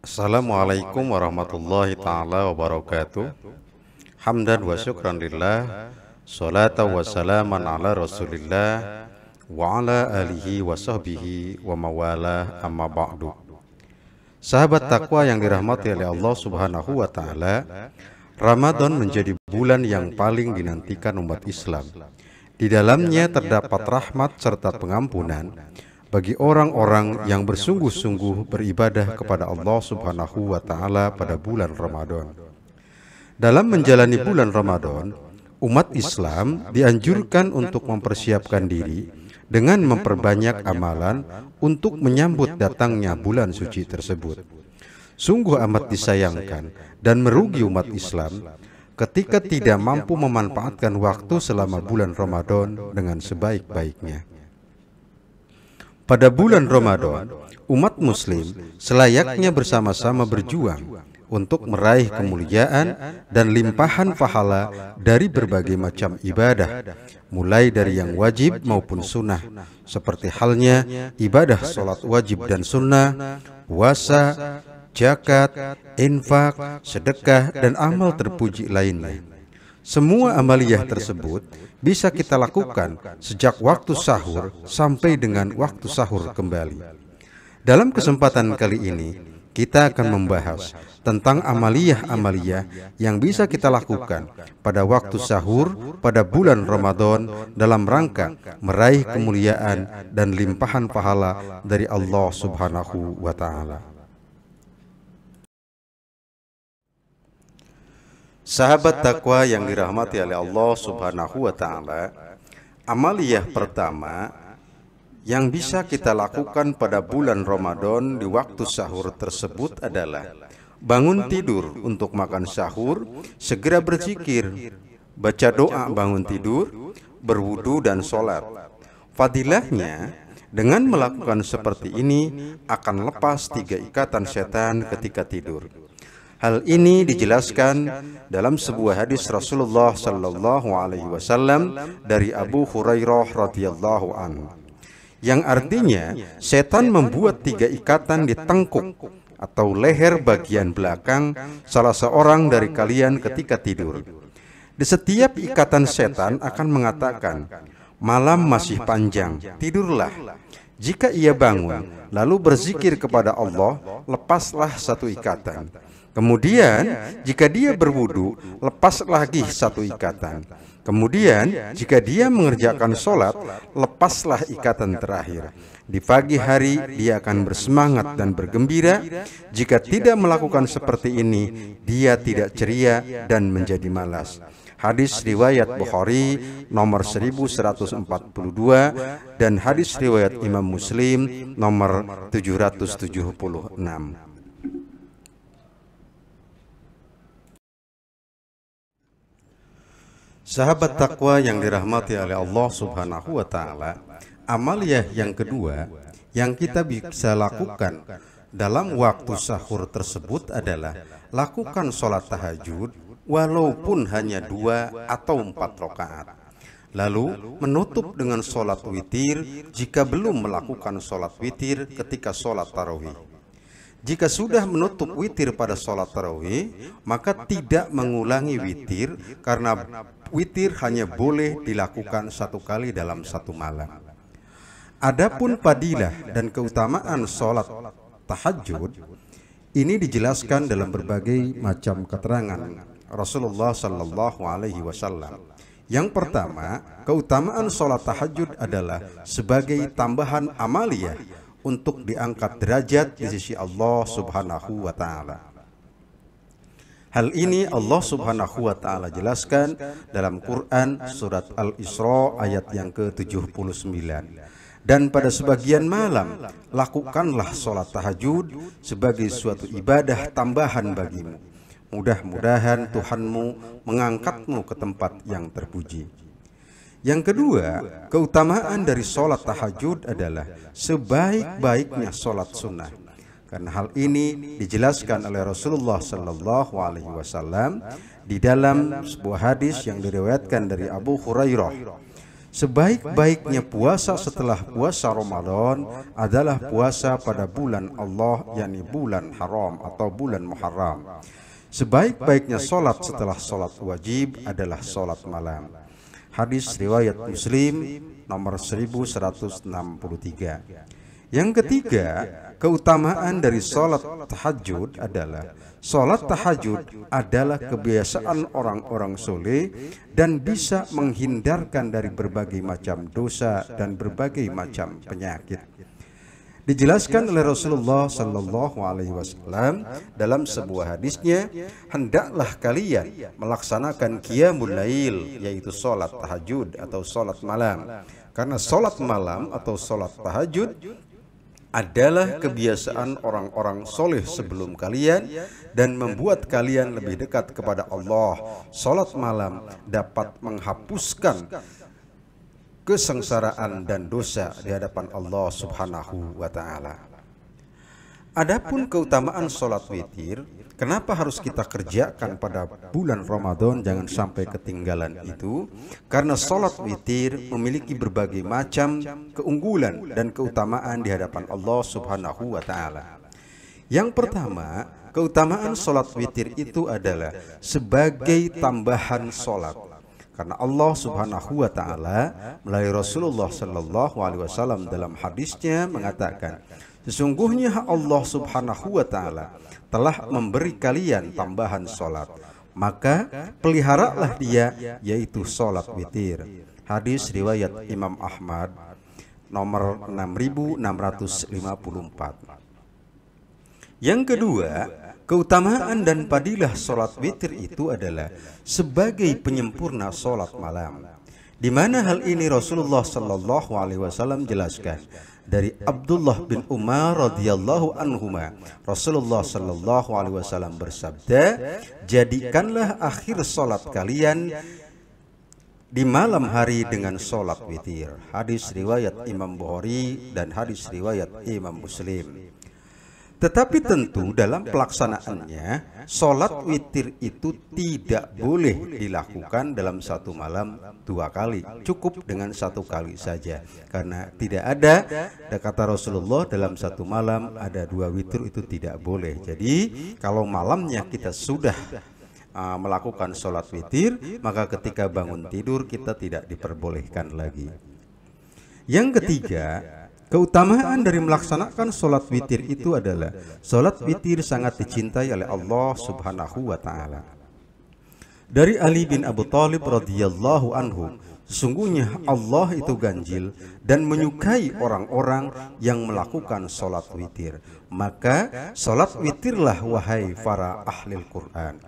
Assalamualaikum warahmatullahi ta'ala wabarakatuh. Hamdan wa syukran lillah, salatan wa salaman ala rasulillah, wa ala alihi wa sahbihi wa mawalah, amma ba'du. Sahabat takwa yang dirahmati oleh Allah subhanahu wa ta'ala, Ramadan menjadi bulan yang paling dinantikan umat Islam. Di dalamnya terdapat rahmat serta pengampunan bagi orang-orang yang bersungguh-sungguh beribadah kepada Allah subhanahu wa ta'ala pada bulan Ramadan. Dalam menjalani bulan Ramadan, umat Islam dianjurkan untuk mempersiapkan diri dengan memperbanyak amalan untuk menyambut datangnya bulan suci tersebut. Sungguh amat disayangkan dan merugi umat Islam ketika tidak mampu memanfaatkan waktu selama bulan Ramadan dengan sebaik-baiknya. Pada bulan Ramadan, umat muslim selayaknya bersama-sama berjuang untuk meraih kemuliaan dan limpahan pahala dari berbagai macam ibadah, mulai dari yang wajib maupun sunnah, seperti halnya ibadah sholat wajib dan sunnah, puasa, zakat, infak, sedekah, dan amal terpuji lainnya. Semua amaliyah tersebut bisa kita lakukan sejak waktu sahur sampai dengan waktu sahur kembali. Dalam kesempatan kali ini, kita akan membahas tentang amaliyah-amaliyah yang bisa kita lakukan pada waktu sahur pada bulan Ramadan dalam rangka meraih kemuliaan dan limpahan pahala dari Allah subhanahu wa ta'ala. Sahabat takwa yang dirahmati oleh Allah subhanahu wa ta'ala, amaliyah pertama yang bisa kita lakukan pada bulan Ramadan di waktu sahur tersebut adalah bangun tidur untuk makan sahur, segera berzikir, baca doa bangun tidur, berwudu dan sholat. Fadilahnya, dengan melakukan seperti ini akan lepas 3 ikatan setan ketika tidur. Hal ini dijelaskan dalam sebuah hadis Rasulullah sallallahu alaihi wasallam dari Abu Hurairah radhiyallahu anhu, yang artinya setan membuat 3 ikatan di tengkuk atau leher bagian belakang salah seorang dari kalian ketika tidur. Di setiap ikatan setan akan mengatakan, "Malam masih panjang, tidurlah." Jika ia bangun lalu berzikir kepada Allah, lepaslah 1 ikatan. Kemudian jika dia berwudu, lepas lagi 1 ikatan. Kemudian jika dia mengerjakan sholat, lepaslah ikatan terakhir. Di pagi hari dia akan bersemangat dan bergembira. Jika tidak melakukan seperti ini, dia tidak ceria dan menjadi malas. Hadis riwayat Bukhari nomor 1142 dan hadis riwayat Imam Muslim nomor 776. Sahabat takwa yang dirahmati oleh Allah subhanahu wa ta'ala, amaliyah yang kedua yang kita bisa lakukan dalam waktu sahur tersebut adalah lakukan sholat tahajud walaupun hanya 2 atau 4 rakaat. Lalu menutup dengan sholat witir jika belum melakukan sholat witir ketika sholat tarawih. Jika sudah menutup witir pada sholat tarawih, maka tidak mengulangi witir karena witir hanya boleh dilakukan 1 kali dalam 1 malam. Adapun fadilah dan keutamaan sholat tahajud ini dijelaskan dalam berbagai macam keterangan Rasulullah sallallahu alaihi wasallam. Yang pertama, keutamaan sholat tahajud adalah sebagai tambahan amaliyah untuk diangkat derajat di sisi Allah subhanahu wa ta'ala. Hal ini Allah subhanahu wa ta'ala jelaskan dalam Quran surat Al-Isra ayat yang ke-79. Dan pada sebagian malam, lakukanlah sholat tahajud sebagai suatu ibadah tambahan bagimu. Mudah-mudahan Tuhanmu mengangkatmu ke tempat yang terpuji. Yang kedua, keutamaan dari sholat tahajud adalah sebaik-baiknya sholat sunnah. Karena hal ini dijelaskan oleh Rasulullah Sallallahu Alaihi Wasallam di dalam sebuah hadis yang diriwayatkan dari Abu Hurairah. Sebaik-baiknya puasa setelah puasa Ramadan adalah puasa pada bulan Allah, yakni bulan haram atau bulan Muharram. Sebaik-baiknya solat setelah solat wajib adalah solat malam. Hadis riwayat Muslim nomor 1163. Yang ketiga, keutamaan dari solat tahajud adalah solat tahajud adalah kebiasaan orang-orang soleh dan bisa menghindarkan dari berbagai macam dosa dan berbagai macam penyakit. Dijelaskan oleh Rasulullah Sallallahu Alaihi Wasallam dalam sebuah hadisnya, hendaklah kalian melaksanakan qiyamul lail, yaitu solat tahajud atau solat malam. Karena solat malam atau solat tahajud adalah kebiasaan orang-orang soleh sebelum kalian dan membuat kalian lebih dekat kepada Allah. Salat malam dapat menghapuskan kesengsaraan dan dosa di hadapan Allah Subhanahu wa taala. Adapun keutamaan salat witir, kenapa harus kita kerjakan pada bulan Ramadan, jangan sampai ketinggalan itu? Karena salat witir memiliki berbagai macam keunggulan dan keutamaan di hadapan Allah Subhanahu wa taala. Yang pertama, keutamaan salat witir itu adalah sebagai tambahan salat. Karena Allah Subhanahu wa taala melalui Rasulullah Sallallahu Alaihi Wasallam dalam hadisnya mengatakan, sesungguhnya Allah Subhanahu wa taala telah memberi kalian tambahan salat, maka peliharalah dia, yaitu salat witir. Hadis riwayat Imam Ahmad nomor 6654. Yang kedua, keutamaan dan fadilah salat witir itu adalah sebagai penyempurna salat malam. Di mana hal ini Rasulullah Sallallahu Alaihi Wasallam jelaskan dari Abdullah bin Umar radhiyallahu anhuma. Rasulullah Sallallahu Alaihi Wasallam bersabda, jadikanlah akhir salat kalian di malam hari dengan salat witir. Hadis riwayat Imam Bukhari dan hadis riwayat Imam Muslim. Tetapi tentu dalam pelaksanaannya, salat witir itu tidak boleh dilakukan dalam satu malam 2 kali. Cukup dengan 1 kali saja. Karena tidak ada kata Rasulullah dalam satu malam ada 2 witir, itu tidak boleh. Jadi kalau malamnya kita sudah melakukan salat witir, maka ketika bangun tidur kita tidak diperbolehkan lagi. Yang ketiga, keutamaan dari melaksanakan salat witir itu adalah salat witir sangat dicintai oleh Allah Subhanahu wa taala. Dari Ali bin Abu Thalib radhiyallahu anhu, sesungguhnya Allah itu ganjil dan menyukai orang-orang yang melakukan salat witir. Maka salat witirlah wahai para ahlil Quran.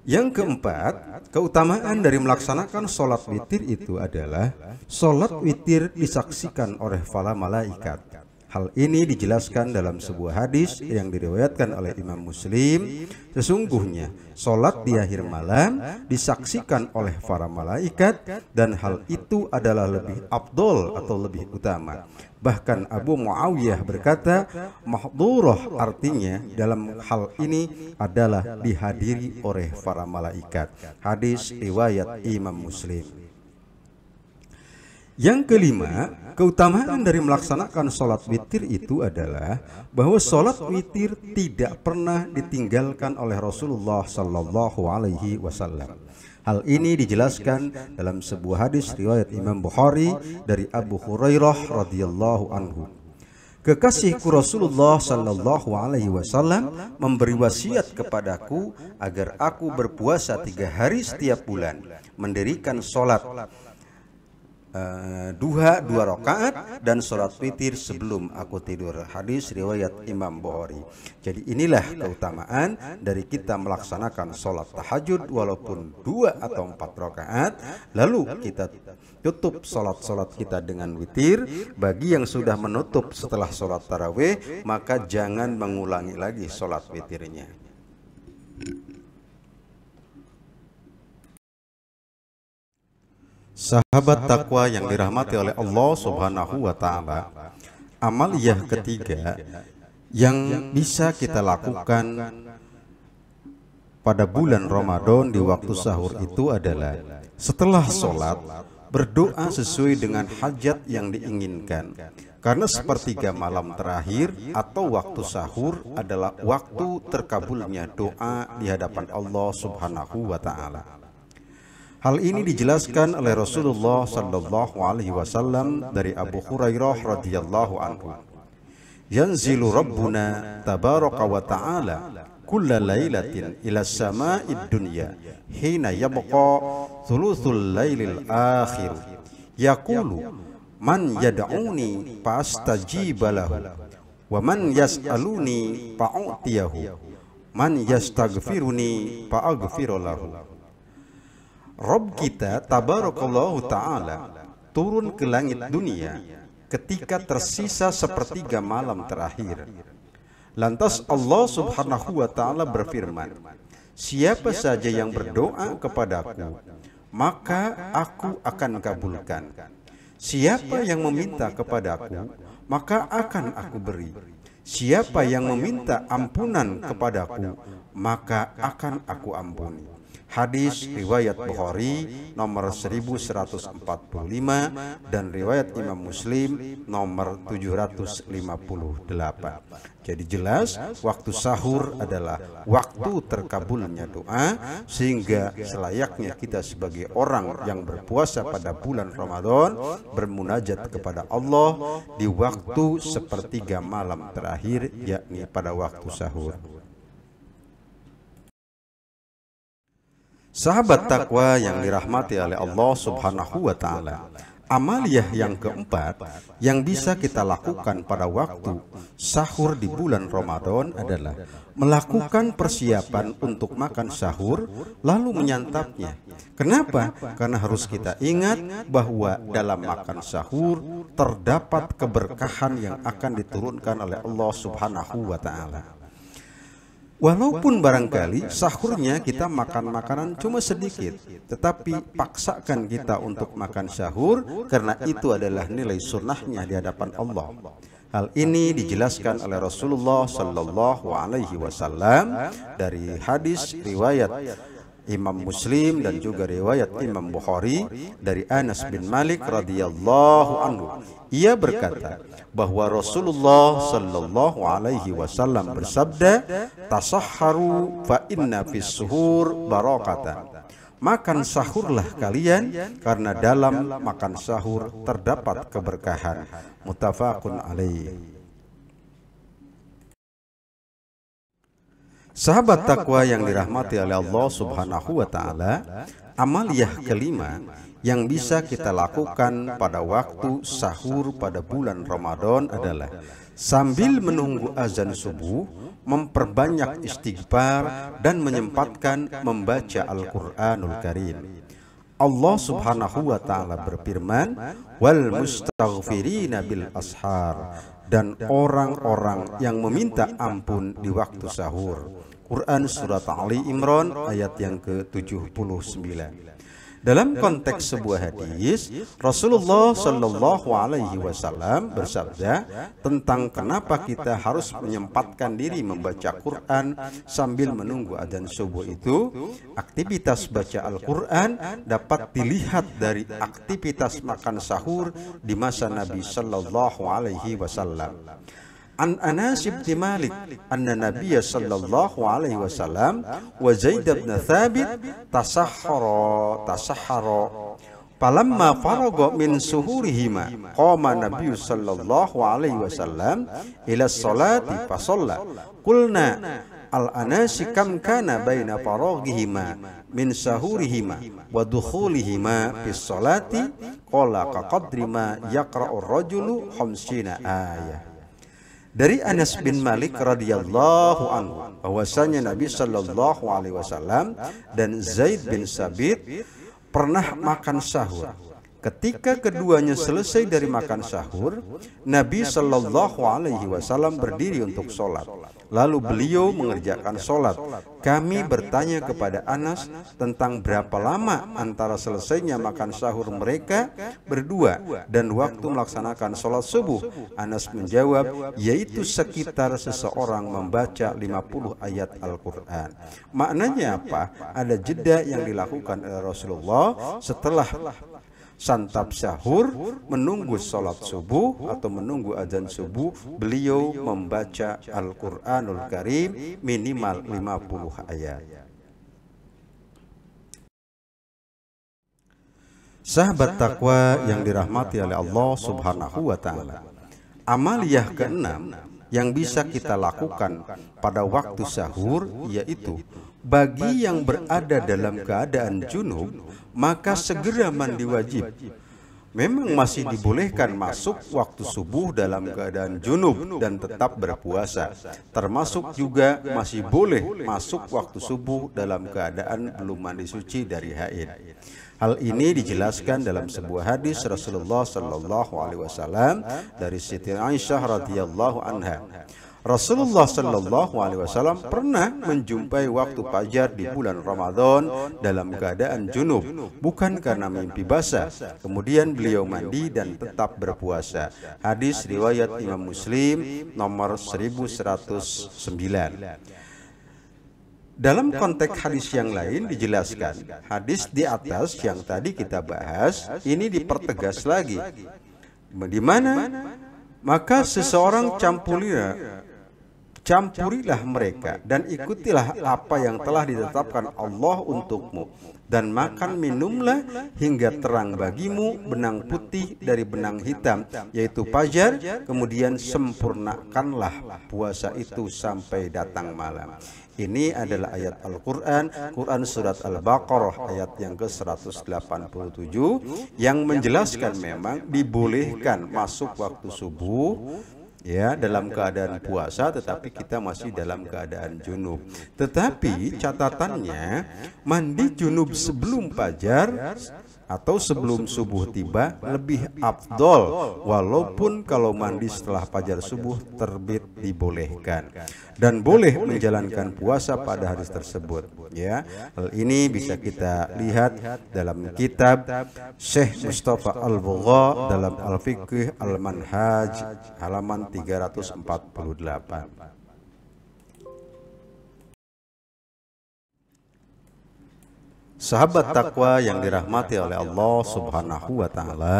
Yang keempat, keutamaan dari melaksanakan salat witir itu adalah salat witir disaksikan oleh para malaikat. Hal ini dijelaskan dalam sebuah hadis yang diriwayatkan oleh Imam Muslim. Sesungguhnya salat di akhir malam disaksikan oleh para malaikat dan hal itu adalah lebih afdol atau lebih utama. Bahkan Abu Muawiyah berkata, mahdhurah artinya dalam hal ini adalah dihadiri oleh para malaikat. Hadis riwayat Imam Muslim. Yang kelima, keutamaan dari melaksanakan salat witir itu adalah bahwa salat witir tidak pernah ditinggalkan oleh Rasulullah Sallallahu Alaihi Wasallam. Hal ini dijelaskan dalam sebuah hadis riwayat Imam Bukhari dari Abu Hurairah radhiyallahu anhu. Kekasihku Rasulullah Sallallahu Alaihi Wasallam memberi wasiat kepadaku agar aku berpuasa 3 hari setiap bulan, mendirikan salat duha 2 rakaat dan salat witir sebelum aku tidur. Hadis riwayat Imam Bukhari. Jadi inilah keutamaan dari kita melaksanakan salat tahajud walaupun 2 atau 4 rakaat, lalu kita tutup salat-salat kita dengan witir. Bagi yang sudah menutup setelah salat tarawih, maka jangan mengulangi lagi salat witirnya. Sahabat takwa yang dirahmati oleh Allah Subhanahu wa taala, amaliyah ketiga yang bisa kita lakukan pada bulan Ramadan di waktu sahur itu adalah setelah sholat berdoa sesuai dengan hajat yang diinginkan. Karena sepertiga malam terakhir atau waktu sahur adalah waktu terkabulnya doa di hadapan Allah Subhanahu wa taala. Hal ini dijelaskan oleh Rasulullah sallallahu alaihi wasallam dari Abu Hurairah radhiyallahu anhu. Yanzilu Rabbuna tabaraka wa ta'ala kulla lailatin ila sama'id dunya hina yabqa thuluthul lailil akhir yaqulu man yad'uni fastajiba lahu wa man yas'aluni fa'utiyahu man yastaghfiruni fa'aghfir lahu. Rabb kita tabarakallahu ta'ala turun ke langit dunia ketika tersisa sepertiga malam terakhir. Lantas Allah Subhanahu wa ta'ala berfirman, siapa saja yang berdoa kepadaku, maka aku akan kabulkan. Siapa yang meminta kepadaku, maka akan aku beri. Siapa yang meminta ampunan kepadaku, maka akan aku ampuni. Hadis riwayat Bukhari nomor 1145 dan riwayat Imam Muslim nomor 758. Jadi jelas waktu sahur adalah waktu terkabulnya doa, sehingga selayaknya kita sebagai orang yang berpuasa pada bulan Ramadan bermunajat kepada Allah di waktu sepertiga malam terakhir, yakni pada waktu sahur. Sahabat takwa yang dirahmati oleh Allah Subhanahu wa ta'ala, amaliyah yang keempat yang bisa kita lakukan pada waktu sahur di bulan Ramadan adalah melakukan persiapan untuk makan sahur lalu menyantapnya. Kenapa? Karena harus kita ingat bahwa dalam makan sahur terdapat keberkahan yang akan diturunkan oleh Allah Subhanahu wa ta'ala. Walaupun barangkali sahurnya kita makan makanan cuma sedikit, tetapi paksakan kita untuk makan sahur karena itu adalah nilai sunnahnya di hadapan Allah. Hal ini dijelaskan oleh Rasulullah sallallahu alaihi wasallam dari hadis riwayat Imam Muslim dan juga riwayat Imam Bukhari dari Anas bin Malik radhiyallahu anhu. Ia berkata bahwa Rasulullah sallallahu alaihi wasallam bersabda, "Tasahharu fa inna fis suhur barakatan." Makan sahurlah kalian karena dalam makan sahur terdapat keberkahan. Muttafaqun alaih. Sahabat takwa yang dirahmati oleh Allah Subhanahu wa ta'ala, amaliyah kelima yang bisa kita lakukan pada waktu sahur pada bulan Ramadan adalah sambil menunggu azan subuh, memperbanyak istighfar dan menyempatkan membaca Al-Qur'anul Karim. Allah Subhanahu wa ta'ala berfirman, wal mustaghfirina bil ashar, dan orang-orang yang meminta ampun di waktu sahur. Quran surat Ali Imran ayat yang ke-79. Dalam konteks sebuah hadis, Rasulullah Shallallahu Alaihi Wasallam bersabda tentang kenapa kita harus menyempatkan diri membaca Quran sambil menunggu adzan subuh itu. Aktivitas baca Al-Quran dapat dilihat dari aktivitas makan sahur di masa Nabi Shallallahu Alaihi Wasallam. An Anas bin Malik anna Nabiy sallallahu alaihi wasallam wa Zaid bin Thabit tasahhara falamma faraga min suhurihima qama Nabiy sallallahu alaihi wasallam ila sholati fa shalla qulna al Anas kam kana baina faraghihima min sahurihima wa dukhulihima fi sholati qala ka qadri ma yaqra'u ar-rajulu 50 ayah. Dari Anas bin Malik radhiyallahu anhu bahwasanya Nabi sallallahu alaihi wasallam dan Zaid bin Sabit pernah makan sahur Ketika keduanya selesai dari makan sahur, Nabi Shallallahu Alaihi Wasallam berdiri untuk sholat. Lalu beliau mengerjakan sholat. Kami bertanya kepada Anas tentang berapa lama antara selesainya makan sahur mereka berdua dan waktu melaksanakan sholat subuh. Anas menjawab, yaitu sekitar seseorang membaca 50 ayat Al-Quran. Maknanya apa? Ada jeda yang dilakukan oleh Rasulullah setelah santap sahur, menunggu sholat subuh atau menunggu azan subuh, beliau membaca Al-Quranul Karim minimal 50 ayat. Sahabat takwa yang dirahmati oleh Allah Subhanahu wa Ta'ala, amaliyah keenam yang bisa kita lakukan pada waktu sahur yaitu bagi yang berada dalam keadaan junub, maka segera mandi wajib. Memang masih dibolehkan masuk waktu subuh dalam keadaan junub dan tetap berpuasa. Termasuk juga masih boleh masuk waktu subuh dalam keadaan belum mandi suci dari haid. Hal ini dijelaskan dalam sebuah hadis Rasulullah Sallallahu Alaihi Wasallam dari Siti Aisyah radhiyallahu anha. Rasulullah Sallallahu Alaihi Wasallam pernah menjumpai waktu fajar di bulan Ramadan dalam keadaan junub, bukan karena mimpi basah. Kemudian beliau mandi dan tetap berpuasa. Hadis riwayat Imam Muslim nomor 1109. Dalam konteks hadis yang lain dijelaskan, hadis di atas yang tadi kita bahas ini dipertegas lagi. Di mana? Maka seseorang campurilah mereka dan ikutilah apa yang telah ditetapkan Allah untukmu, dan makan minumlah hingga terang bagimu benang putih dari benang hitam, yaitu fajar, kemudian sempurnakanlah puasa itu sampai datang malam. Ini adalah ayat Al-Quran, Quran Surat Al-Baqarah ayat yang ke-187 yang menjelaskan memang dibolehkan masuk waktu subuh ya dalam keadaan puasa, tetapi kita masih dalam keadaan junub. Tetapi catatannya, mandi junub sebelum fajar atau sebelum subuh tiba lebih afdol, walaupun kalau mandi setelah fajar subuh terbit dibolehkan, dan boleh menjalankan puasa pada hari tersebut ya. Hal ini bisa kita lihat dalam kitab Syekh Mustafa Al-Bugha dalam Al-Fiqh Al-Manhaj halaman 348. Sahabat takwa yang dirahmati oleh Allah Subhanahu wa Ta'ala,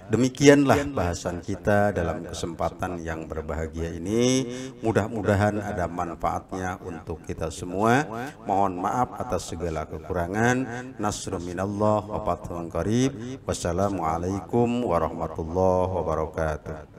demikianlah bahasan kita dalam kesempatan yang berbahagia ini. Mudah-mudahan ada manfaatnya untuk kita semua. Mohon maaf atas segala kekurangan. Nasrun minallah wa fathun qarib. Wassalamualaikum warahmatullahi wabarakatuh.